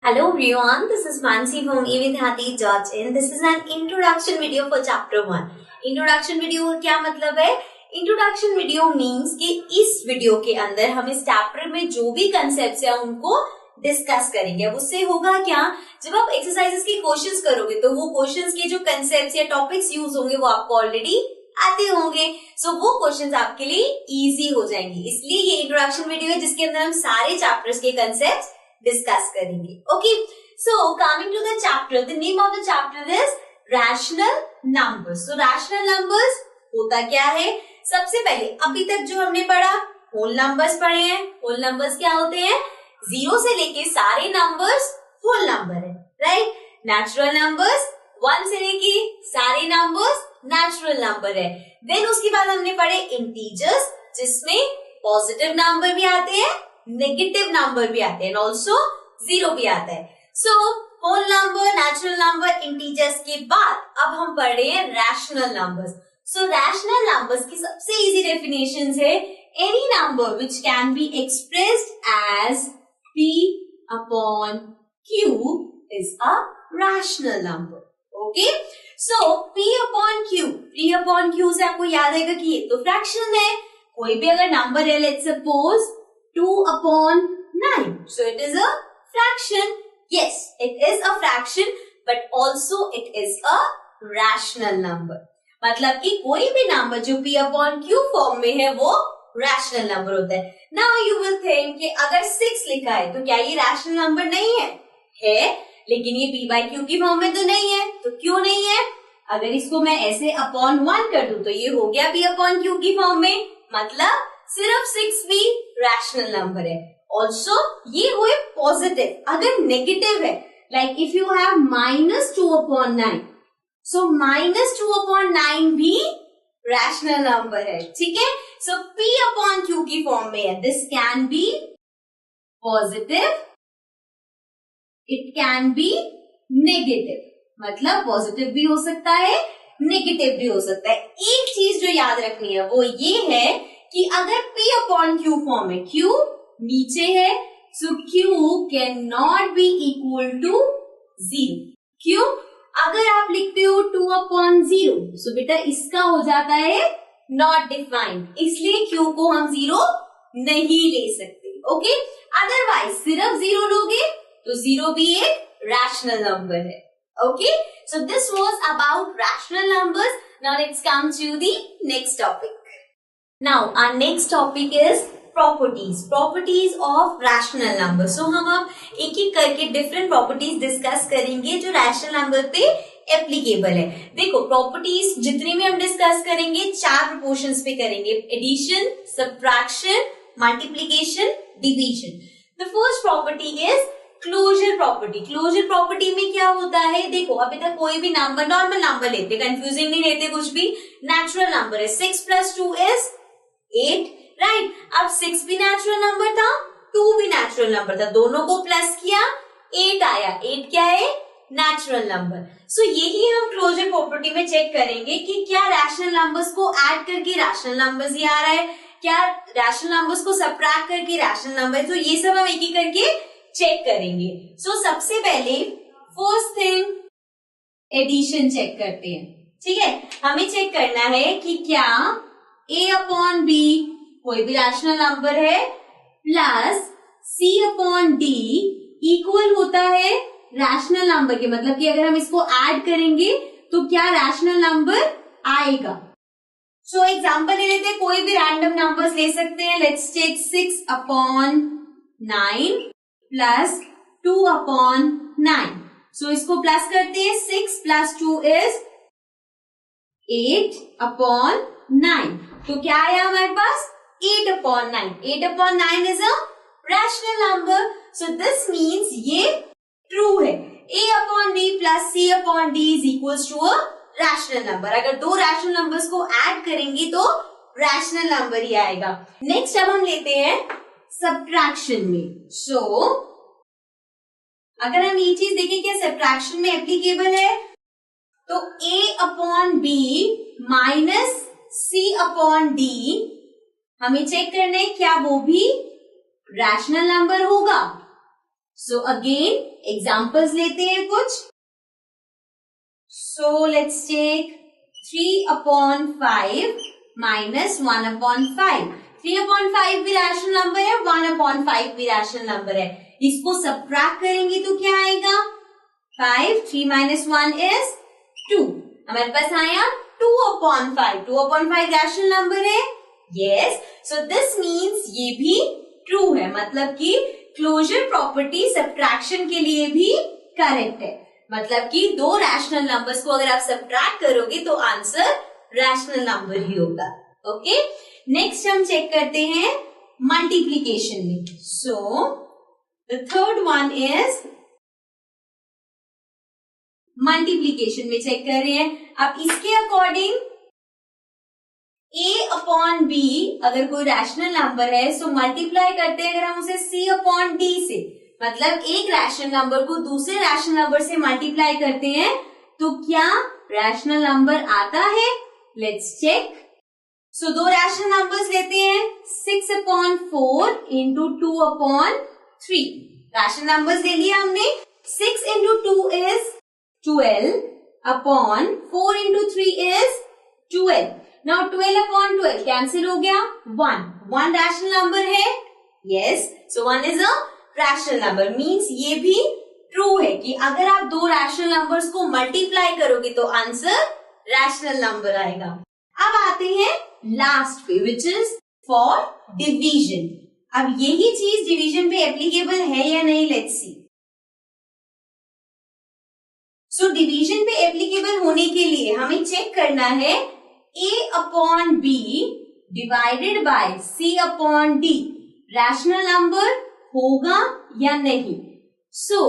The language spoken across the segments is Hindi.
Hello everyone, this is Mansi from evidhati.in. This is an introduction video for chapter 1. Introduction video का क्या मतलब है? Introduction video means कि इस वीडियो के अंदर हम इस चैप्टर में जो भी कंसेप्ट्स है उनको डिस्कस करेंगे। अब उससे होगा क्या, जब आप एक्सरसाइजेस के क्वेश्चंस करोगे तो वो क्वेश्चंस के जो कंसेप्ट्स या टॉपिक्स यूज होंगे वो आपको ऑलरेडी आते होंगे, सो वो क्वेश्चंस आपके लिए इजी हो जाएंगे। इसलिए ये इंट्रोडक्शन वीडियो है जिसके अंदर हम सारे चैप्टर्स के कंसेप्ट्स डिस्कस करेंगे। Okay, so coming to the chapter, the name of the chapter is rational numbers. So rational numbers होता क्या है? सबसे पहले अभी तक जो हमने पढ़ा होल नंबर्स पढ़े हैं। होल नंबर्स क्या होते हैं? जीरो से लेके सारे नंबर्स होल नंबर है, राइट। नेचुरल नंबर्स वन से लेके सारे नंबर्स नेचुरल नंबर है। देन उसके बाद हमने पढ़े इंटीजर्स, जिसमें पॉजिटिव नंबर भी आते हैं, नेगेटिव नंबर भी आते हैं, ऑल्सो जीरो भी आता है। So whole number, natural number, integers के बाद अब हम पढ़ रहे हैं rational numbers. So rational numbers की सबसे इजी डेफिनेशन है any number which can be expressed as p upon q is a rational number. Okay, so p upon q से आपको याद आएगा कि ये तो फ्रैक्शन है। कोई भी अगर नंबर है, let's suppose 2 upon 9. So it is a fraction. Yes, it is a fraction, but also it is a rational number. मतलब कि कोई भी नंबर जो p upon q फॉर्म में है वो रैशनल नंबर होता है। Now you will think कि अगर 6 लिखा है तो क्या ये रैशनल नंबर नहीं है? है, लेकिन ये p by q की फॉर्म में तो नहीं है। तो क्यों नहीं है? अगर इसको मैं ऐसे अपॉन 1 कर दूं तो ये हो गया p upon q की फॉर्म में, मतलब सिर्फ 6 भी रैशनल नंबर है। ऑल्सो ये हुए पॉजिटिव। अगर नेगेटिव है, like if you have -2 upon 9, so -2 upon 9 भी रैशनल नंबर है, ठीक है। सो p upon q की फॉर्म में है। This can be positive, it can be negative, मतलब पॉजिटिव भी हो सकता है, नेगेटिव भी हो सकता है। एक चीज जो याद रखनी है वो ये है कि अगर p अपॉन q फॉर्म है, q नीचे है, so q can not be equal to 0। क्यों? अगर आप लिखते हो 2 अपॉन 0, सो बेटा इसका हो जाता है नॉट डिफाइंड, इसलिए q को हम 0 नहीं ले सकते। ओके, अदरवाइज सिर्फ 0 लोगे तो 0 भी एक रैशनल नंबर है। Okay, so this was about rational numbers. Now let's come to the next topic. Now our next topic is properties of rational number. So हम अब एक एक करके different properties discuss करेंगे जो rational number पे applicable है। देखो properties जितनी भी हम discuss करेंगे 4 proportions पे करेंगे, addition, subtraction, multiplication, division. The first property is closure property. Closure property में क्या होता है? देखो अभी तक कोई भी नंबर, नॉर्मल नंबर लेते, कंफ्यूजिंग नहीं लेते कुछ भी, नेचुरल नंबर है। 6 + 2 is 8, राइट। अब 6 भी नेचुरल नंबर था, 2 भी नेचुरल नंबर था, दोनों को प्लस किया 8 आया। 8 क्या है? Natural number. सो यही हम क्लोजर प्रॉपर्टी में चेक करेंगे कि क्या रैशनल नंबर्स को ऐड करके रैशनल नंबर्स ही आ रहा है, क्या रैशनल नंबर्स को सबट्रैक्ट करके रैशनल नंबर। तो ये सब हम एक एक करके चेक करेंगे। सो सबसे पहले फर्स्ट थिंग एडिशन चेक करते हैं, ठीक है। हमें चेक करना है कि क्या a अपॉन b कोई भी रैशनल नंबर है plus c upon d equal होता है रैशनल नंबर के, मतलब कि अगर हम इसको ऐड करेंगे तो क्या रैशनल नंबर आएगा। सो एग्जांपल ले लेते हैं, कोई भी रैंडम नंबर्स ले सकते हैं। Let's take 6 upon 9 plus 2 upon 9। So इसको प्लस करते हैं, 6 + 2 is 8 अपॉन 9। तो क्या आया हमारे पास? 8 upon 9। 8 upon 9 is a rational number, so this means ये ट्रू है। a upon b plus c upon d is equals to a rational number. अगर दो रैशनल नंबर्स को ऐड करेंगे तो रैशनल नंबर ही आएगा। नेक्स्ट अब हम लेते हैं सब्ट्रैक्शन में। सो अगर हम ये चीज देखें क्या सब्ट्रैक्शन में एप्लीकेबल है, तो a upon b minus c upon d हमें चेक करना है क्या वो भी रैशनल नंबर होगा। सो अगेन एग्जाम्पल्स लेते हैं कुछ. सो लेट्स टेक 3/5 माइनस 1/5. 3/5 भी रैशनल नंबर है, 1/5 भी रैशनल नंबर है. इसको सबट्रैक्ट करेंगे तो क्या आएगा? 5. 3 minus 1 is 2. हमारे पास आया 2/5. 2/5 रैशनल नंबर है. Yes. So this means ये भी ट्रू है, मतलब कि क्लोजर प्रॉपर्टी सब्ट्रैक्शन के लिए भी करेक्ट है. मतलब कि दो रैशनल नंबर्स को अगर आप सब्ट्रैक्ट करोगे तो आंसर रैशनल नंबर ही होगा. ओके, नेक्स्ट हम चेक करते हैं मल्टीप्लीकेशन में. So the third one is multiplication में चेक कर रहे हैं. अब इसके अकॉर्डिंग a/b अगर कोई रैशनल नंबर है सो मल्टीप्लाई करते हैं अगर हम उसे c/d से, मतलब एक रैशनल नंबर को दूसरे रैशनल नंबर से मल्टीप्लाई करते हैं तो क्या रैशनल नंबर आता है? Let's check. सो दो रैशनल नंबर्स लेते हैं. 6/4 इंटू 2/3. रैशनल नंबर्स ले लिया हमने. 6 into 2 is 12/4 into 3 is 12. Now 12/12 cancel हो गया. 1 रैशनल नंबर है. Yes, so 1 is a rational number. Means ये भी ट्रू है कि अगर आप दो रैशनल नंबर्स को मल्टीप्लाई करोगे तो आंसर रैशनल नंबर आएगा. अब आते हैं लास्ट पे विच इज फॉर डिवीजन. अब यही चीज डिवीजन पे एप्लीकेबल है या नहीं, लेट्स सी. सो डिवीजन पे एप्लीकेबल होने के लिए हमें चेक करना है a/b divided by c/d rational number होगा या नहीं. सो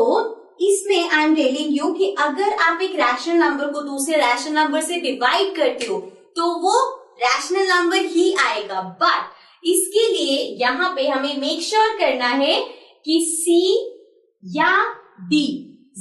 इसमें आई एम टेलिंग यू कि अगर आप एक रैशनल नंबर को दूसरे रैशनल नंबर से डिवाइड करते हो तो वो रैशनल नंबर ही आएगा. बट इसके लिए यहाँ पे हमें मेक श्योर करना है कि c या d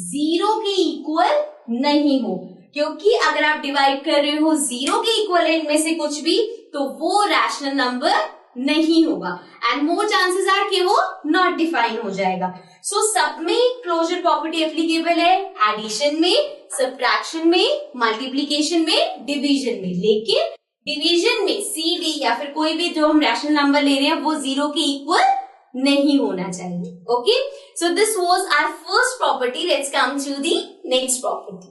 0 के इक्वल नहीं हो, क्योंकि अगर आप डिवाइड कर रहे हो 0 के इक्वल है इनमें से कुछ भी तो वो रैशनल नंबर नहीं होगा एंड मोर चांसेस आर कि वो नॉट डिफाइन हो जाएगा. सो सब में क्लोजर प्रॉपर्टी एप्लीकेबल है, एडिशन में, सब्ट्रैक्शन में, मल्टीप्लीकेशन में, डिवीजन में. लेकिन डिवीजन में सी डी या फिर कोई भी जो हम रैशनल नंबर ले रहे हैं वो 0 के इक्वल नहीं होना चाहिए. Okay, so this was our first property. Let's come to the next property.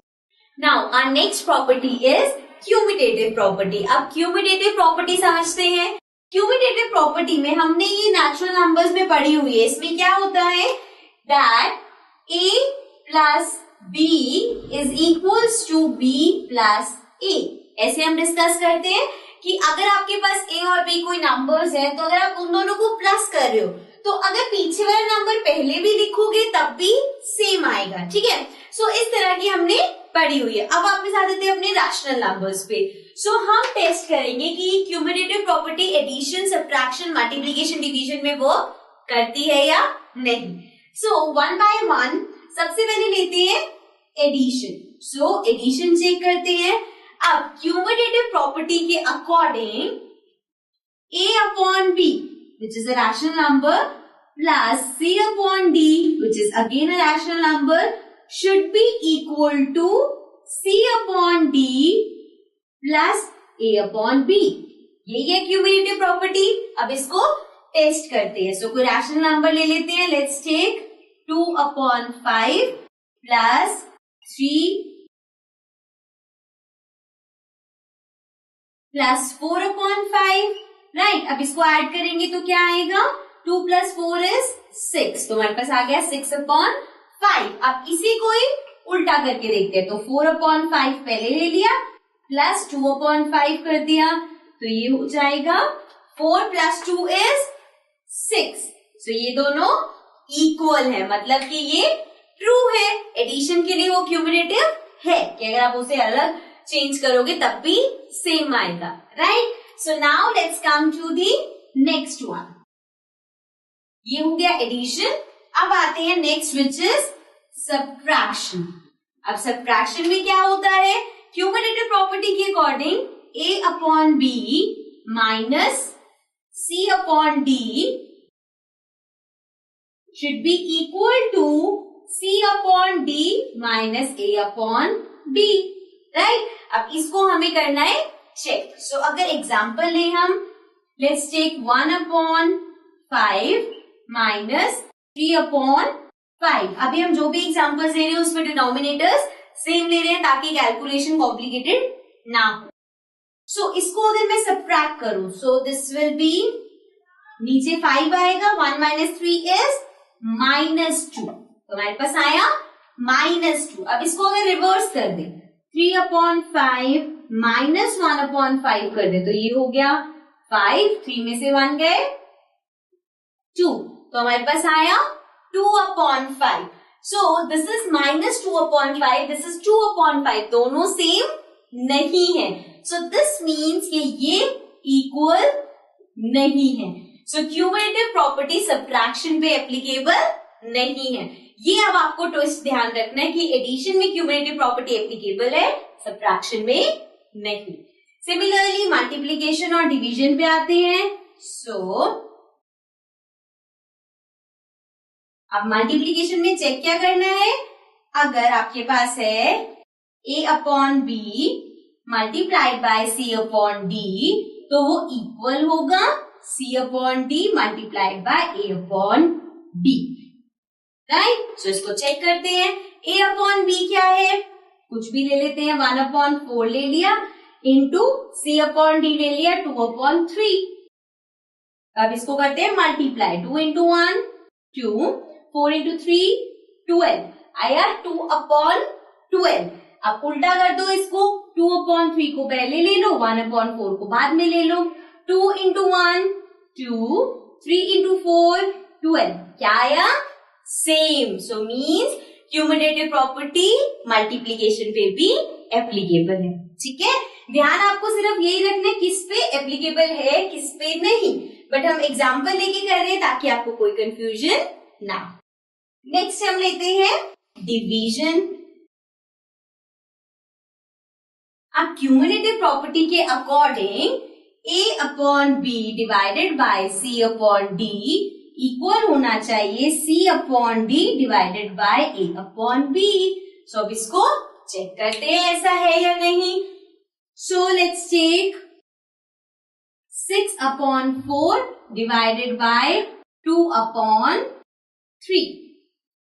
Now our next property is commutative property. अब क्यूमुटेटिव प्रॉपर्टी समझते हैं. क्यूमुटेटिव प्रॉपर्टी में हमने ये नेचुरल नंबर्स में पढ़ी हुई है. इसमें क्या होता है that a plus b is equals to b plus a. ऐसे हम डिस्कस करते हैं कि अगर आपके पास a और b कोई नंबर्स हैं तो अगर आप उन दोनों को प्लस कर रहे हो तो अगर पीछे वाला नंबर पहले भी लिखोगे तब भी सेम आएगा. ठीक है, सो इस तरह की हमने पढ़ी हुई है. अब वापस आ जाते हैं अपने रैशनल नंबर्स पे. सो हम टेस्ट करेंगे कि cumulative property addition, subtraction, multiplication, division में वर्क करती है या नहीं. सो वन बाय वन सबसे पहले लेते हैं एडिशन. सो एडिशन चेक करते हैं. अब क्यूमुलेटिव प्रॉपर्टी के according a/b which is a rational number plus c/d which is again a rational number should be equal to c/d plus a/b. यही है क्यूमुलेटिव प्रॉपर्टी. अब इसको टेस्ट करते हैं. सो कोई रैशनल नंबर ले लेते हैं. Let's take 2/5 plus 3 plus 4/5. Right, अब इसको ऐड करेंगे तो क्या आएगा? 2 प्लस 4 इज 6. तो हमारे पास आ गया 6/5. अब इसी को ही उल्टा करके देखते हैं. तो 4/5 पहले ले लिया प्लस 2/5 कर दिया तो ये हो जाएगा 4 प्लस 2 इज 6. सो ये दोनों इक्वल है, मतलब कि ये ट्रू है. एडिशन के लिए वो क्यूमुलेटिव है कि अगर आप उसे अलग चेंज करोगे तब भी सेम आएगा. Right, so now let's come to the next one. ये हो गया एडिशन. अब आते हैं नेक्स्ट विच इज सब्ट्रैक्शन. अब सब्ट्रैक्शन में क्या होता है? क्यूमुलेटिव प्रॉपर्टी के according a/b minus c/d should be equal to C upon D minus A upon B, right? अब इसको हमें करना है चेक. So अगर एग्जाम्पल लें हम, let's take 1 upon 5 minus 3 upon 5. अभी हम जो भी एग्जाम्पल्स ले रहे हैं उसमें डिनोमिनेटर्स सेम ले रहे हैं ताकि कैलकुलेशन कॉम्प्लिकेटेड ना हो. सो इसको अगर मैं सब्ट्रैक्ट करूं, सो दिस विल बी, नीचे 5 आएगा, 1 minus 3 is -2. तो हमारे पास आया -2. अब इसको अगर रिवर्स कर दे, 3 upon 5 minus 1 upon 5 कर दे, तो ये हो गया 5, 3 में से 1 गए 2, तो हमारे पास आया 2 upon 5. So this is -2 upon 5, this is 2 upon 5, दोनों सेम नहीं है. So this means कि ये इक्वल नहीं है. So क्यूमुलेटिव प्रॉपर्टी सब्ट्रैक्शन पे एप्लीकेबल नहीं है. ये अब आपको ट्विस्ट ध्यान रखना है कि एडिशन में क्यूमुलेटिव प्रॉपर्टी एप्लीकेबल है, सब्ट्रैक्शन में नहीं. सिमिलरली मल्टीप्लीकेशन और डिवीजन पे आते हैं. सो अब मल्टीप्लीकेशन में चेक क्या करना है, अगर आपके पास है A upon B multiplied by C upon D, तो वो इक्वल होगा C upon D multiplied by A upon B, right. So इसको चेक करते हैं. A अपॉन B क्या है, कुछ भी ले लेते हैं, 1 अपॉन 4 ले लिया, इंटू C अपॉन D ले लिया 2 अपॉन 3. अब इसको करते हैं मल्टीप्लाई, 2 इंटू 1 2, 4 इंटू 3 12, आया 2 अपॉन 12. अब उल्टा कर दो इसको, 2 अपॉन 3 को पहले ले लो, 1 अपॉन 4 को बाद में ले लो. 2 इंटू 1 2, 3 इंटू 4 12, क्या आया same. So means cumulative property multiplication पे भी एप्लीकेबल है. ठीक है, ध्यान आपको सिर्फ यही रखना है किस पे एप्लीकेबल है किस पे नहीं, बट हम एग्जाम्पल लेके कर रहे हैं ताकि आपको कोई कंफ्यूजन ना. नेक्स्ट हम लेते हैं डिवीजन. अब क्यूमुलेटिव प्रॉपर्टी के according A upon B divided by C upon D equal होना चाहिए C upon D divided by A upon B. So अब इसको चेक करते हैं ऐसा है या नहीं. So let's take 6 upon 4 divided by 2 upon 3.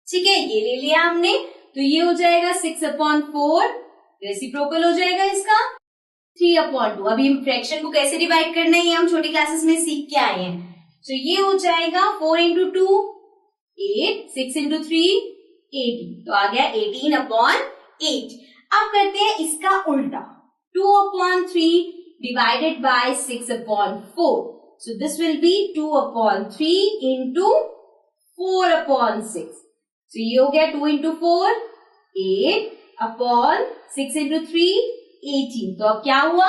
ठीक है, ये ले लिया हमने, तो ये हो जाएगा 6 अपॉन 4, रेसिप्रोकल हो जाएगा इसका 3 अपॉन 2. अभी हम फ्रैक्शन को कैसे डिवाइड करना है ये हम छोटी क्लासेस में सीख के आए हैं. तो ये हो जाएगा 4 इंटू 2 8, 6 इंटू 3 18, तो आ गया 18 अपॉन 8. अब करते हैं इसका उल्टा, 2 upon 3 divided by 6 upon 4. So this will be 2 upon 3 into 4 upon 6. तो ये हो गया 2 इंटू 4 8 अपॉन 6 इंटू 3 18. तो अब क्या हुआ,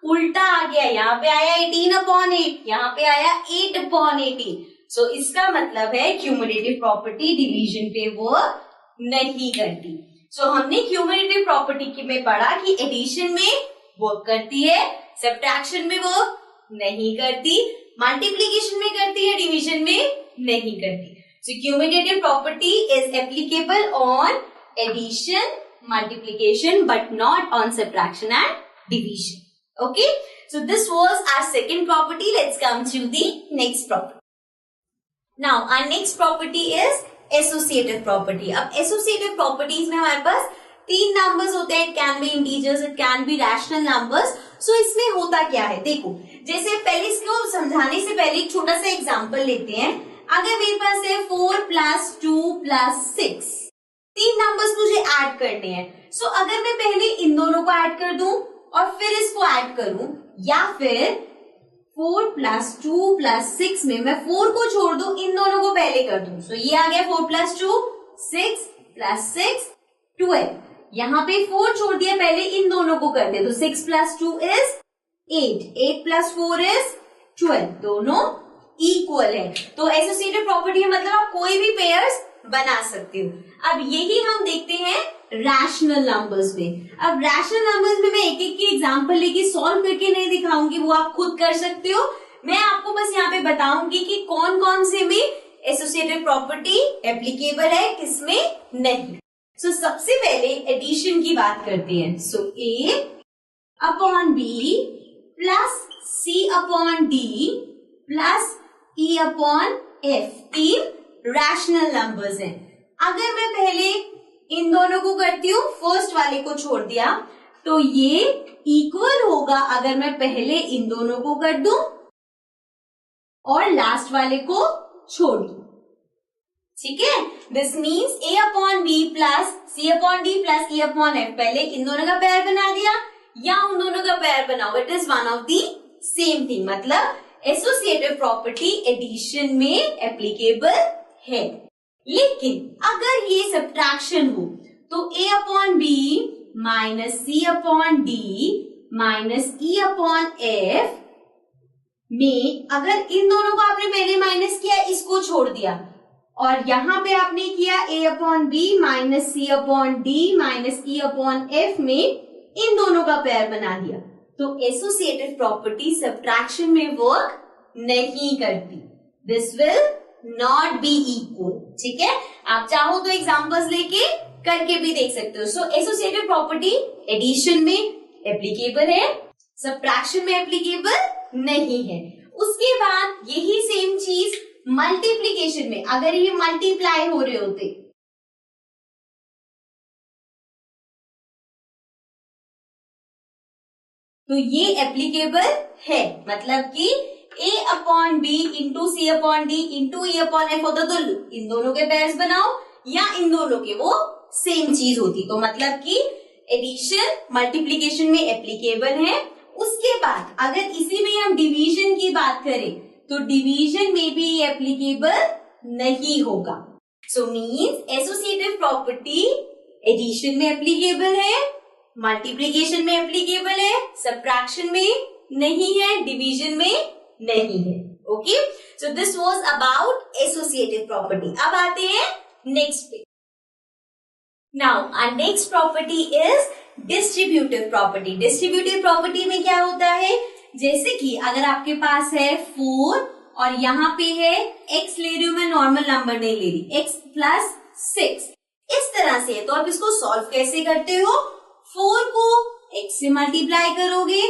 उल्टा आ गया, यहाँ पे आया 18 अपॉन 8, यहाँ पे आया 8 अपॉन 18. सो इसका मतलब है क्यूमुलेटिव प्रॉपर्टी डिवीजन पे वर्क नहीं करती. सो हमने क्यूमुलेटिव प्रॉपर्टी में पढ़ा कि एडिशन में वर्क करती है, सब्ट्रैक्शन में वर्क नहीं करती, मल्टीप्लीकेशन में करती है, डिवीजन में नहीं करती. So cumulative property is applicable on addition, multiplication, but not on subtraction and division. Okay, so this was our second property. Let's come to the next property. Now our next property is associative property. अब associative properties में हमारे पास 3 numbers होते हैं. It can be integers, it can be rational numbers. So इसमें होता क्या है, देखो, जैसे पहले इसको समझाने से पहले एक छोटा सा एग्जाम्पल लेते हैं. अगर मेरे पास है 4 प्लस 2 प्लस 6, 3 नंबर्स मुझे ऐड करने हैं. सो अगर मैं पहले इन दोनों को ऐड कर दूं और फिर इसको ऐड करूं, या फिर 4 प्लस 2 प्लस 6 में मैं 4 को छोड़ दूं, इन दोनों को पहले कर दूं. सो ये आ गया 4 प्लस 2 6 प्लस 6 12. यहाँ पे 4 छोड़ दिया, पहले इन दोनों को कर दे, तो 6 प्लस 2 इज 8, 8 प्लस 4 इज 12, दोनों इक्वल है. तो एसोसिएटिव प्रॉपर्टी है मतलब आप कोई भी पेयर्स बना सकते हो. अब यही हम देखते हैं रैशनल नंबर्स में. अब रैशनल नंबर्स में मैं एक एक की एग्जांपल लेके सॉल्व करके नहीं दिखाऊंगी, वो आप खुद कर सकते हो. मैं आपको बस यहाँ पे बताऊंगी कि कौन कौन से में एसोसिएटिव प्रॉपर्टी एप्लीकेबल है, किसमें नहीं। सो सबसे पहले एडिशन की बात करते हैं। So A upon B plus C upon D plus E upon F, तीन रैशनल नंबर्स हैं। अगर मैं पहले इन दोनों को करती हूँ, फर्स्ट वाले को छोड़ दिया, तो ये इक्वल होगा अगर मैं पहले इन दोनों को कर दूं और लास्ट वाले को छोड़ दूं। ठीक है, this means A upon B plus C upon D plus E upon F, पहले इन दोनों का पेयर बना दिया या उन दोनों का पेयर बनाओ, it is one of the same thing. मतलब एसोसिएटिव प्रॉपर्टी एडिशन में एप्लीकेबल है। लेकिन अगर ये सब्ट्रैक्शन हो तो A upon B minus C upon D minus E upon F में अगर इन दोनों को आपने पहले माइनस किया, इसको छोड़ दिया, और यहां पे आपने किया A upon B minus C upon D minus E upon F में इन दोनों का पेयर बना दिया, तो एसोसिएटिव प्रॉपर्टी सब्ट्रैक्शन में वर्क नहीं करती। This will not be equal. ठीक है, आप चाहो तो एग्जांपल्स लेके करके भी देख सकते हो। सो एसोसिएटिव प्रॉपर्टी एडिशन में एप्लीकेबल है, सब्ट्रैक्शन में एप्लीकेबल नहीं है। उसके बाद यही सेम चीज मल्टीप्लीकेशन में, अगर ये मल्टीप्लाई हो रहे होते तो ये एप्लीकेबल है। मतलब कि A upon B into C upon D into E upon F होता तो इन दोनों के पेयर्स बनाओ, या इन दोनों के, वो सेम चीज होती। तो मतलब कि एडिशन मल्टीप्लीकेशन में एप्लीकेबल है। उसके बाद अगर इसी में हम डिवीजन की बात करें तो डिवीजन में भी एप्लीकेबल नहीं होगा। So means associative property addition में एप्लीकेबल है, मल्टीप्लीकेशन में एप्लीकेबल है, सब्ट्रैक्शन में नहीं है, डिवीजन में नहीं है। Okay, so this was about associative property. अब आते हैं नेक्स्ट पे। Now our next property is distributive property. Distributive property में क्या होता है, जैसे कि अगर आपके पास है 4 और यहाँ पे है x ले रही हूं मैं, नॉर्मल नंबर नहीं ले रही, x प्लस 6, इस तरह से है, तो आप इसको सॉल्व कैसे करते हो? 4 को x से मल्टीप्लाई करोगे,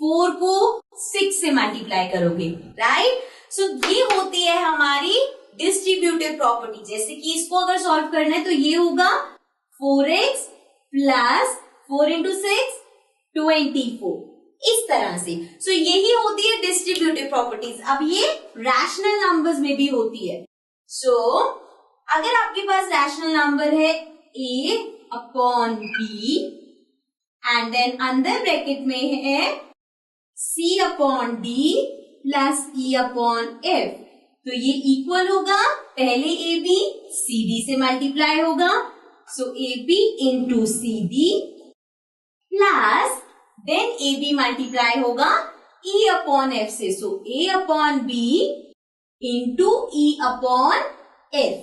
4 को 6 से मल्टीप्लाई करोगे, राइट। सो ये होती है हमारी डिस्ट्रीब्यूटिव प्रॉपर्टी। जैसे कि इसको अगर सॉल्व करना है तो ये होगा 4x प्लस 4 इंटू 6 24, इस तरह से। सो यही होती है डिस्ट्रीब्यूटिव प्रॉपर्टीज। अब ये रैशनल नंबर्स में भी होती है। सो अगर आपके पास रैशनल नंबर है a upon b and then अंदर ब्रैकेट में है c upon d plus e upon f, तो ये इक्वल होगा, पहले ab cd से मल्टीप्लाई होगा, so ab into cd plus then AB multiply होगा E अपॉन F से, so A upon B into E upon F,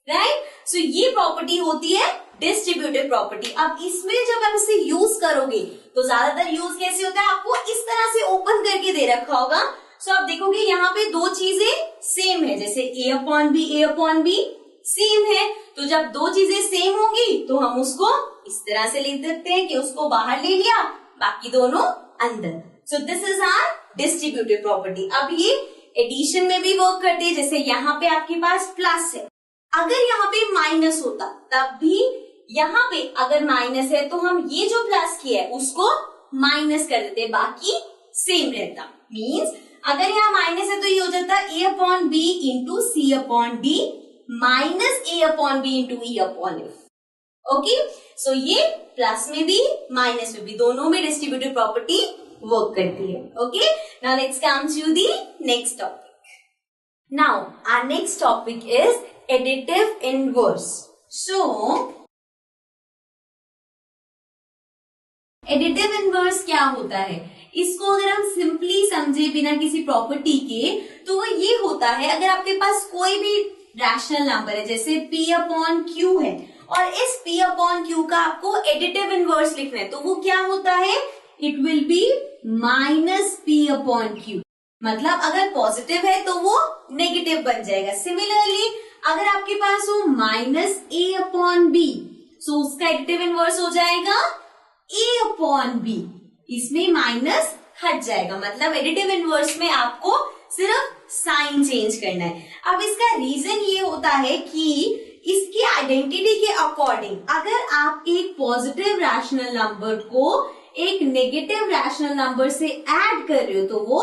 right. So ये प्रॉपर्टी होती है डिस्ट्रीब्यूटिव प्रॉपर्टी। अब इसमें जब आप इसे यूज करोगे तो ज्यादातर यूज कैसे होता है, आपको इस तरह से ओपन करके दे रखा होगा। सो आप देखोगे यहाँ पे दो चीजें सेम है, जैसे A अपॉन बी सेम है, तो जब दो चीजें सेम होंगी तो हम उसको इस तरह से लिख देते हैं कि उसको बाहर ले लिया, बाकी दोनों अंदर। So this is our distributive property. अब ये एडिशन में भी वर्क करती है। जैसे यहाँ पे आपके पास प्लस है, अगर यहाँ पे माइनस होता तब भी, यहाँ पे अगर माइनस है तो हम ये जो प्लस किया है उसको माइनस कर देते, बाकी सेम रहता। मीन्स अगर यहाँ माइनस है तो ये हो जाता A upon B into C upon D minus A upon B into E upon F. Okay, so ये प्लस में भी माइनस में भी दोनों में डिस्ट्रीब्यूटिव प्रॉपर्टी वर्क करती है। Okay, now let's come to the next topic. Now our next topic is additive inverse. So additive inverse क्या होता है, इसको अगर हम सिंपली समझे बिना किसी प्रॉपर्टी के, तो वो ये होता है, अगर आपके पास कोई भी रैशनल नंबर है, जैसे p अपॉन q है, और इस p अपॉन q का आपको एडिटिव इनवर्स लिखना है, तो वो क्या होता है, it will be minus p upon q। मतलब अगर पॉजिटिव है तो वो नेगेटिव बन जाएगा। सिमिलरली अगर आपके पास हो माइनस ए अपॉन बी, सो उसका एडिटिव इनवर्स हो जाएगा ए अपॉन बी, इसमें माइनस हट जाएगा। मतलब एडिटिव इनवर्स में आपको सिर्फ साइन चेंज करना है। अब इसका रीजन ये होता है कि इसकी आइडेंटिटी के अकॉर्डिंग अगर आप एक पॉजिटिव रैशनल नंबर को एक नेगेटिव रैशनल नंबर से ऐड कर रहे हो तो वो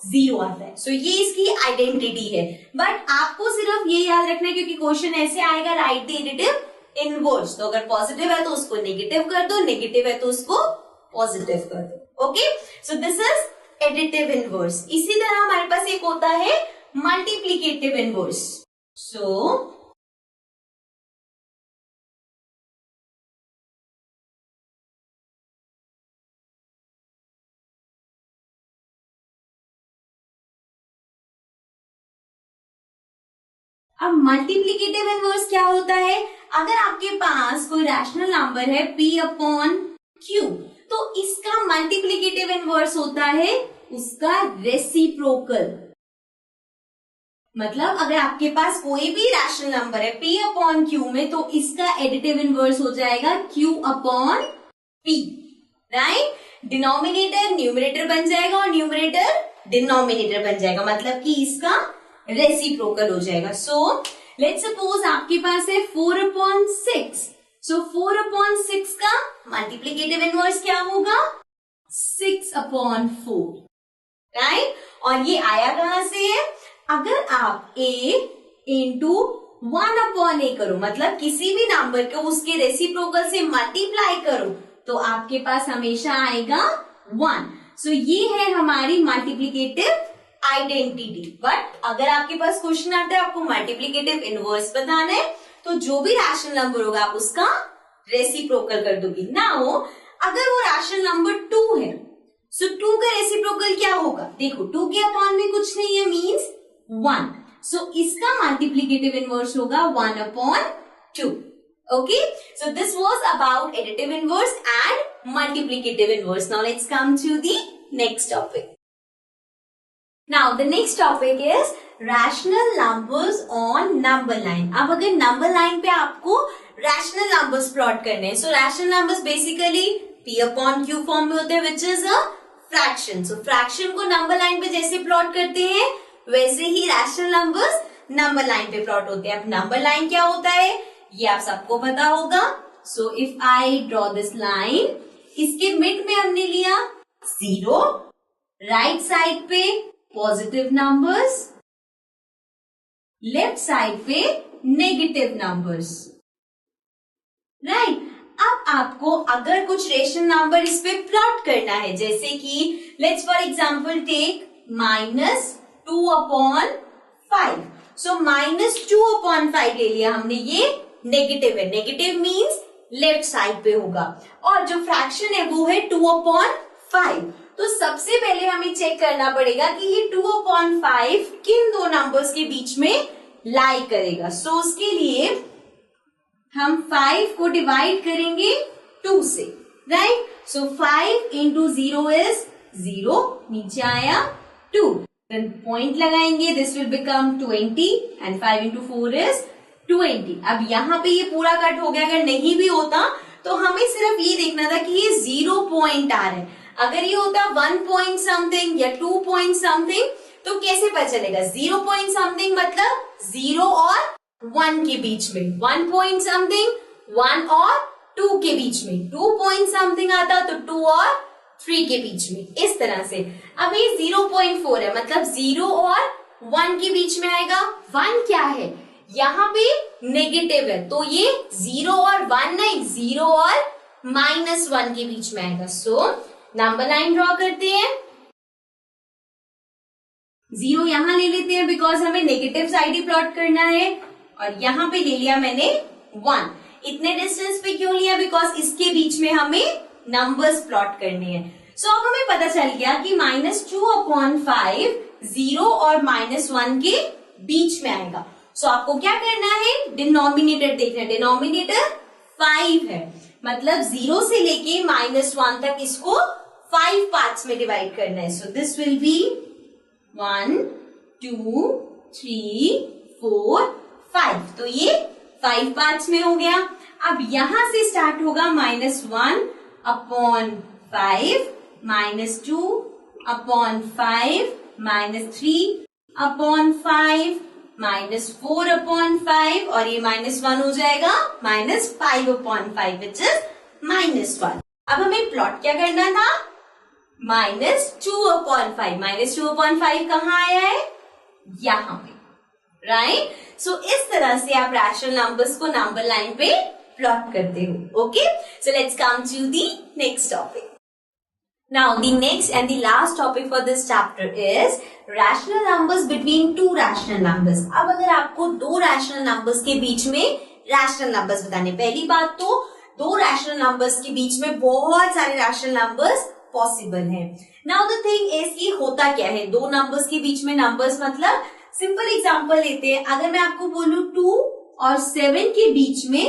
0 आता है। सो ये इसकी आइडेंटिटी है। बट आपको सिर्फ ये याद रखना है क्योंकि क्वेश्चन ऐसे आएगा, राइट द एडिटिव इनवर्स। तो अगर पॉजिटिव है तो उसको नेगेटिव कर दो, नेगेटिव है तो उसको पॉजिटिव कर दो। Okay, so this is additive inverse. इसी तरह हमारे पास एक होता है मल्टीप्लीकेटिव इनवर्स। सो अब मल्टीप्लीकेटिव इनवर्स क्या होता है? अगर आपके पास कोई रैशनल नंबर है p अपॉन q, तो इसका मल्टीप्लीकेटिव इनवर्स होता है उसका रेसिप्रोकल। मतलब अगर आपके पास कोई भी रैशनल नंबर है p अपॉन q में, तो इसका एडिटिव इनवर्स हो जाएगा q upon p, right. Denominator numerator बन जाएगा और न्यूमरेटर डिनोमिनेटर बन जाएगा, मतलब कि इसका रेसिप्रोकल हो जाएगा। सो लेट्स सपोज आपके पास है 4 अपॉन 6, सो 4 अपॉन 6 का मल्टीप्लीकेटिव इनवर्स क्या होगा? 6 अपॉन 4, राइट। और ये आया कहां से है? अगर आप a इंटू 1 अपॉन a करो, मतलब किसी भी नंबर को उसके रेसिप्रोकल से मल्टीप्लाई करो, तो आपके पास हमेशा आएगा 1। सो ये है हमारी मल्टीप्लीकेटिव आइडेंटिटी। बट अगर आपके पास क्वेश्चन आता है आपको मल्टीप्लीकेटिव इनवर्स बताना है, तो जो भी रैशनल नंबर होगा आप उसका रेसिप्रोकल कर दोगे। नाउ अगर वो रैशनल नंबर 2 है, सो 2 का रेसिप्रोकल क्या होगा? देखो 2 के अपॉन में कुछ नहीं है, मीन्स 1। सो इसका मल्टीप्लीकेटिव इनवर्स होगा 1 upon 2। Okay, so this was about additive inverse and multiplicative inverse. Now let's come to the next topic. Now the next topic is rational numbers on number line. अब अगर number line पे आपको rational numbers plot करने हैं, so rational numbers basically p upon q form में होते हैं, which is a fraction. So fraction को number line पे जैसे plot करते हैं वैसे ही rational numbers number line पे plot होते हैं। अब number line क्या होता है ये आप सबको पता होगा। So if I draw this line, इसके मिड में हमने लिया 0, राइट साइड पे पॉजिटिव नंबर्स, लेफ्ट साइड पे नेगेटिव नंबर्स, राइट। अब आपको अगर कुछ रेशनल नंबर इस पे प्लॉट करना है, जैसे कि let's for example take -2 upon 5। सो -2 अपॉन 5 ले लिया हमने, ये नेगेटिव है। नेगेटिव मीन्स लेफ्ट साइड पे होगा, और जो फ्रैक्शन है वो है 2 अपॉन 5। तो सबसे पहले हमें चेक करना पड़ेगा कि ये 2 अपॉन 5 किन दो नंबर्स के बीच में लाई करेगा। सो उसके लिए हम 5 को डिवाइड करेंगे 2 से, राइट। सो 5 इंटू 0 इज 0, नीचे आया 2, देन पॉइंट लगाएंगे, this will become 20 and 5 into 4 is 20। अब यहाँ पे ये पूरा कट हो गया। अगर नहीं भी होता तो हमें सिर्फ ये देखना था कि ये 0 पॉइंट आ रहा है। अगर ये होता 1 पॉइंट समथिंग या 2 पॉइंट समथिंग तो कैसे पता चलेगा? 0 पॉइंट समथिंग मतलब 0 और 1 के बीच में, 1 पॉइंट समथिंग 1 और 2 के बीच में, 2 पॉइंट समथिंग आता तो 2 और 3 के बीच में, इस तरह से। अब ये 0.4 है, मतलब 0 और 1 के बीच में आएगा। 1 क्या है? यहाँ पे नेगेटिव है, तो ये 0 और 1 नहीं, 0 और -1 के बीच में आएगा। सो नंबर लाइन ड्रॉ करते हैं, 0 यहां ले लेते हैं बिकॉज हमें नेगेटिव साइड ही प्लॉट करना है, और यहां पे ले लिया मैंने 1। इतने डिस्टेंस पे क्यों लिया? बिकॉज इसके बीच में हमें नंबर्स प्लॉट करने हैं। सो अब हमें पता चल गया कि -2 अपॉन 5 0 और -1 के बीच में आएगा। सो आपको क्या करना है? डिनोमिनेटर देखना है। डिनोमिनेटर 5 है, मतलब 0 से लेके -1 तक इसको 5 पार्ट्स में डिवाइड करना है। So this will be 1 2 3 4 5। तो ये 5 पार्ट्स में हो गया। अब यहां से स्टार्ट होगा -1 अपॉन 5, -2 अपॉन 5, -3 अपॉन 5, -4 अपॉन 5 और ये -1 हो जाएगा -5 अपॉन 5 विच इज -1। अब हमें प्लॉट क्या करना था? -2 अपॉन 5। -2 अपॉन 5 कहाँ आया है? यहाँ पे, राइट। सो इस तरह से आप रैशनल नंबर्स को नंबर लाइन पे प्लॉट करते हो। Okay, so let's come to the next topic. Now the next and the last topic for this chapter is rational numbers between two rational numbers। अब अगर आपको दो rational numbers के बीच में rational numbers बताने, पहली बात तो दो rational numbers के बीच में बहुत सारे rational numbers possible हैं। Now the thing is कि होता क्या है दो numbers के बीच में numbers, मतलब सिंपल एग्जांपल लेते हैं। अगर मैं आपको बोलूं 2 और 7 के बीच में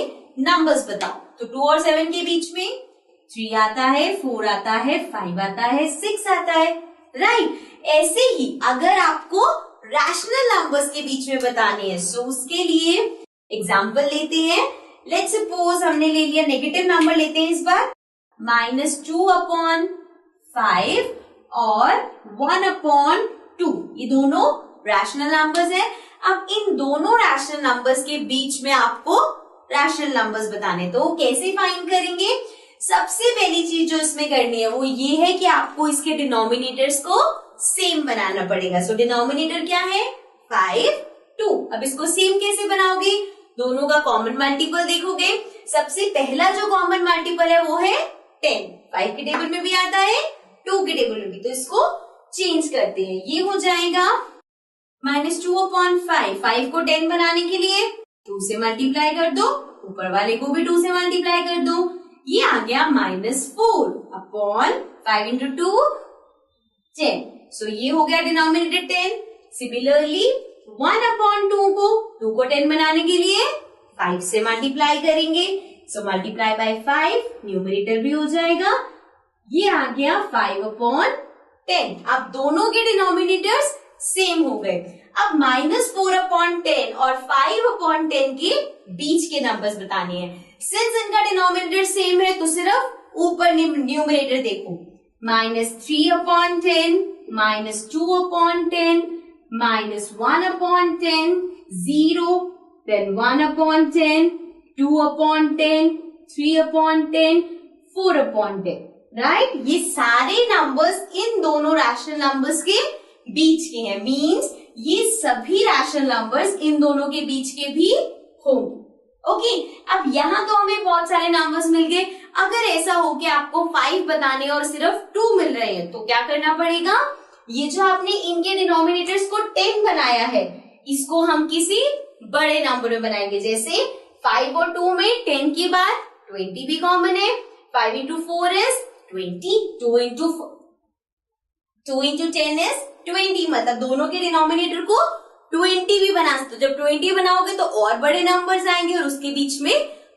numbers बताओ, तो 2 और 7 के बीच में 3 आता है, 4 आता है, 5 आता है, 6 आता है, राइट। ऐसे ही अगर आपको रैशनल नंबर्स के बीच में बताने हैं, सो उसके लिए एग्जांपल लेते हैं। लेट्स सपोज हमने ले लिया नेगेटिव नंबर लेते हैं इस बार, -2 अपॉन 5 और 1 अपॉन 2। ये दोनों रैशनल नंबर्स हैं। अब इन दोनों रैशनल नंबर्स के बीच में आपको रैशनल नंबर्स बताने, तो कैसे फाइंड करेंगे? सबसे पहली चीज जो इसमें करनी है वो ये है कि आपको इसके डिनोमिनेटर्स को सेम बनाना पड़ेगा। सो डिनोमिनेटर क्या है? 5 2। अब इसको सेम कैसे बनाओगे? दोनों का कॉमन मल्टीपल देखोगे। सबसे पहला जो कॉमन मल्टीपल है वो है 10। 5 के टेबल में भी आता है, 2 के टेबल में भी, तो इसको चेंज करते हैं। ये हो जाएगा -2 अपॉन 5। 5 को 10 बनाने के लिए 2 से मल्टीप्लाई कर दो, ऊपर वाले को भी 2 से मल्टीप्लाई कर दो। ये आ गया -4 अपॉन 5 इंटू 2 10। सो ये हो गया डिनोमिनेटर 10। सिमिलरली 1 अपॉन 2 को 10 बनाने के लिए 5 से मल्टीप्लाई करेंगे। सो मल्टीप्लाई बाय 5, न्यूमरेटर भी हो जाएगा। ये आ गया 5 अपॉन 10। अब दोनों के डिनोमिनेटर्स सेम हो गए। अब -4 अपॉन 10 और 5 अपॉन 10 के बीच के नंबर्स बताने हैं। सिंस इनका डिनोमिनेटर सेम है तो सिर्फ ऊपर न्यूमरेटर देखो, -3 upon 10, -2 upon 10, -1 upon 10, 0, then 1 upon 10, 2 upon 10, 3 upon 10, 4 upon 10, right. ये सारे नंबर्स इन दोनों रैशनल नंबर्स के बीच के हैं। मीन्स ये सभी रैशनल नंबर्स इन दोनों के बीच के भी होंगे। ओके, अब यहाँ तो हमें बहुत सारे नंबर्स मिल गए। अगर ऐसा हो कि आपको 5 बताने और सिर्फ 2 मिल रहे हैं तो क्या करना पड़ेगा? ये जो आपने इनके डिनोमिनेटर्स को 10 बनाया है, इसको हम किसी बड़े नंबर में बनाएंगे। जैसे 5 और 2 में 10 के बाद 20 भी कॉमन है। 5 इंटू 4 इज 20, 2 इंटू 10 इज 20। मतलब दोनों के डिनोमिनेटर को 20 भी बना सकते हो। जब 20 बनाओगे तो और बड़े नंबर्स आएंगे और उसके बीच में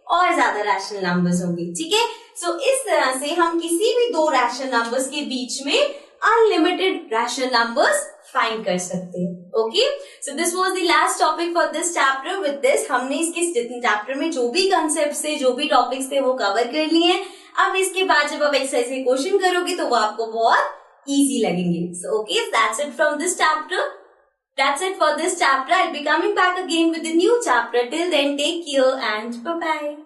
और ज्यादा रैशनल नंबर्स होंगे। ठीक है, सो इस तरह से हम किसी भी दो रैशनल नंबर्स के बीच में अनलिमिटेड रैशनल नंबर्स फाइंड कर सकते हैं। Okay, so this was the last topic for this chapter. With this हमने इसके चैप्टर में जो भी कंसेप्ट थे, जो भी टॉपिक्स थे वो कवर कर लिए हैं। अब इसके बाद जब आप एक्सरसाइज के क्वेश्चन करोगे तो वो आपको बहुत इजी लगेंगे। So okay, that's it from this chapter. That's it for this chapter. I'll be coming back again with a new chapter. Till then, take care and bye-bye.